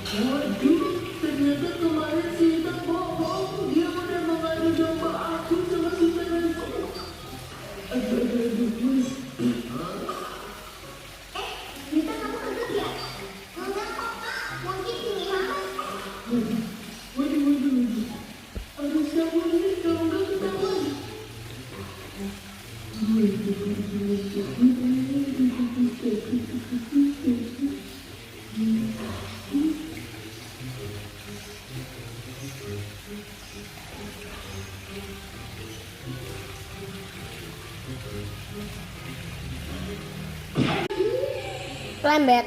Waduh, ternyata kemarin si Intan bohong. Dia udah mengadu domba aku sama si Teranku. Aduh, aduh, aduh, please. Rita, kamu kaget ya? Enggak kok, Kak. Mungkin ini banget. Waduh, waduh, waduh, waduh. Harus kamu ini kalau nggak ketahuan. Lembek.